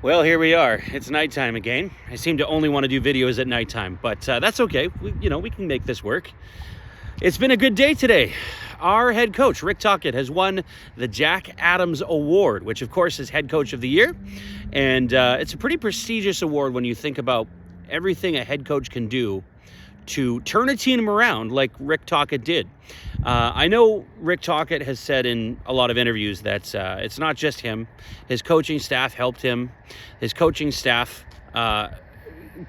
Well, here we are. It's nighttime again. I seem to only want to do videos at nighttime, but that's okay. We can make this work. It's been a good day today. Our head coach, Rick Tochett, has won the Jack Adams Award, which of course is Head Coach of the Year. And it's a pretty prestigious award when you think about everything a head coach can do to turn a team around like Rick Tochett did. I know Rick Tochett has said in a lot of interviews that it's not just him. His coaching staff helped him. His coaching staff,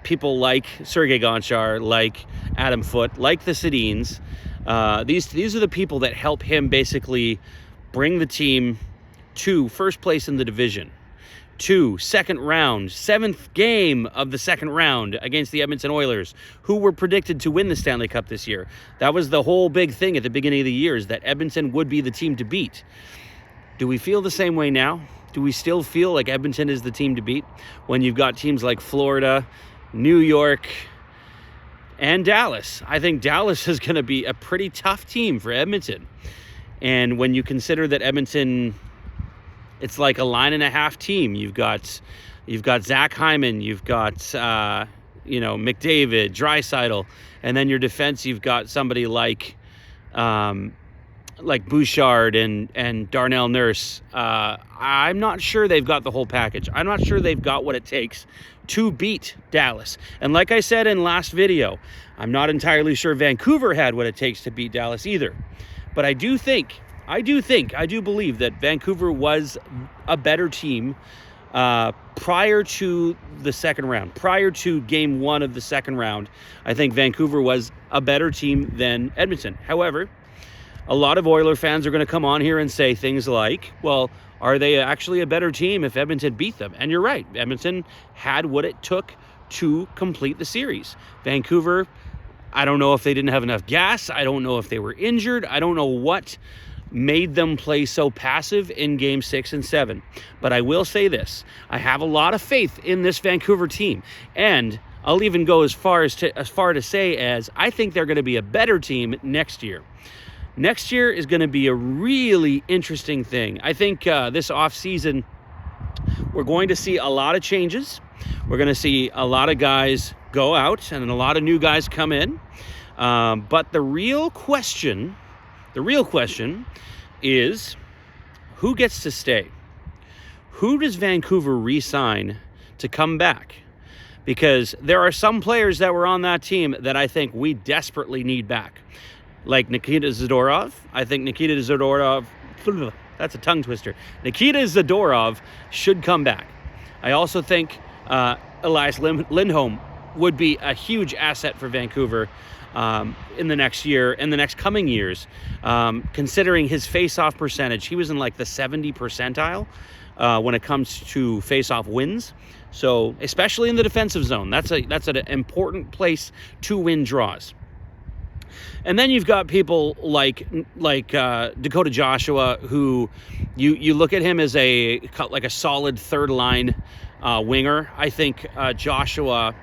people like Sergei Gonchar, like Adam Foote, like the Sedins, these are the people that help him basically bring the team to first place in the division, to second round, seventh game of the second round against the Edmonton Oilers, who were predicted to win the Stanley Cup this year. That was the whole big thing at the beginning of the year, is that Edmonton would be the team to beat. Do we feel the same way now? Do we still feel like Edmonton is the team to beat when you've got teams like Florida, New York, and Dallas? I think Dallas is going to be a pretty tough team for Edmonton. And when you consider that Edmonton, it's like a line and a half team. You've got Zach Hyman, you've got McDavid, Draisaitl, and then your defense, you've got somebody like Bouchard and Darnell Nurse. I'm not sure they've got the whole package. I'm not sure they've got what it takes to beat Dallas. And like I said in last video, I'm not entirely sure Vancouver had what it takes to beat Dallas either. But I do believe that Vancouver was a better team prior to the second round. Prior to game one of the second round, I think Vancouver was a better team than Edmonton. However, a lot of Oiler fans are going to come on here and say things like, well, are they actually a better team if Edmonton beat them? And you're right. Edmonton had what it took to complete the series. Vancouver, I don't know if they didn't have enough gas. I don't know if they were injured. I don't know what made them play so passive in game 6 and 7. But I will say this. I have a lot of faith in this Vancouver team. And I'll even go as far to say as I think they're going to be a better team next year. Next year is going to be a really interesting thing. I think this offseason, we're going to see a lot of changes. We're going to see a lot of guys go out and a lot of new guys come in. But the real question is, who gets to stay? Who does Vancouver re-sign to come back? Because there are some players that were on that team that I think we desperately need back. Like Nikita Zadorov. I think Nikita Zadorov, that's a tongue twister. Nikita Zadorov should come back. I also think Elias Lindholm would be a huge asset for Vancouver in the next year, in the next coming years. Considering his face-off percentage, he was in like the 70 percentile when it comes to face-off wins. So especially in the defensive zone, that's an important place to win draws. And then you've got people like Dakota Joshua, who you look at him as a solid third line winger. I think Joshua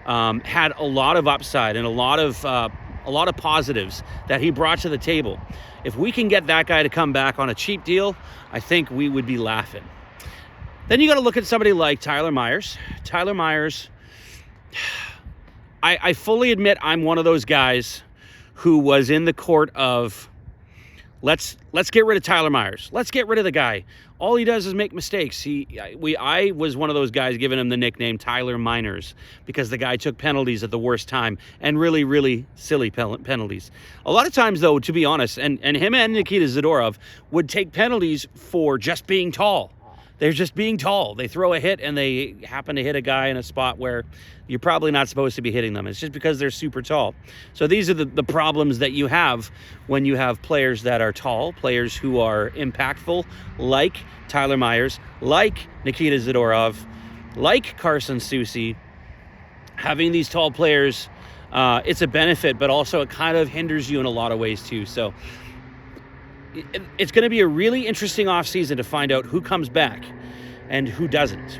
had a lot of upside and a lot of positives that he brought to the table. If we can get that guy to come back on a cheap deal, I think we would be laughing. Then you got to look at somebody like Tyler Myers. Tyler Myers, I fully admit I'm one of those guys who was in the court of let's get rid of Tyler Myers. Let's get rid of the guy. All he does is make mistakes. I was one of those guys giving him the nickname Tyler Miners because the guy took penalties at the worst time, and really, really silly penalties. A lot of times, though, to be honest, and him and Nikita Zadorov would take penalties for just being tall. They're just being tall. They throw a hit and they happen to hit a guy in a spot where you're probably not supposed to be hitting them. It's just because they're super tall. So these are the problems that you have when you have players that are tall, players who are impactful, like Tyler Myers, like Nikita Zadorov, like Carson Soucy. Having these tall players, it's a benefit, but also it kind of hinders you in a lot of ways too. So it's going to be a really interesting offseason to find out who comes back and who doesn't.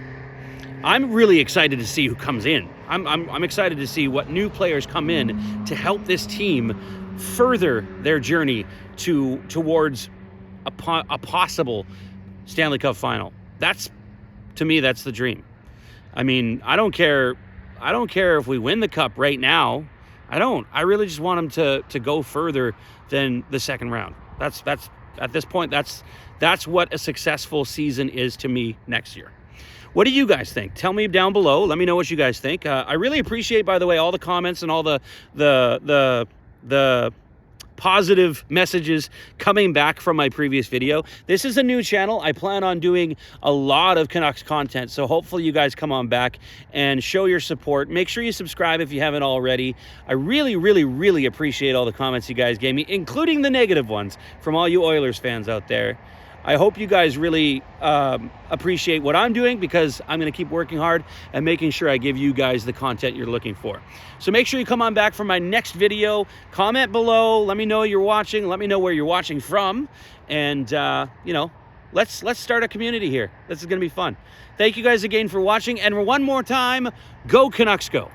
I'm really excited to see who comes in. I'm excited to see what new players come in to help this team further their journey towards a possible Stanley Cup final. That's To me, that's the dream. I mean, I don't care if we win the cup right now. I really just want them to go further than the second round. That's at this point, that's what a successful season is to me next year. What do you guys think? Tell me down below. Let me know what you guys think. I really appreciate, by the way, all the comments and all the positive messages coming back from my previous video. This is a new channel. I plan on doing a lot of Canucks content, so hopefully you guys come on back and show your support. Make sure you subscribe if you haven't already. I really, really, really appreciate all the comments you guys gave me, including the negative ones from all you Oilers fans out there. I hope you guys really appreciate what I'm doing, because I'm going to keep working hard and making sure I give you guys the content you're looking for. So make sure you come on back for my next video. Comment below. Let me know you're watching. Let me know where you're watching from. And, you know, let's start a community here. This is going to be fun. Thank you guys again for watching. And one more time, go Canucks go.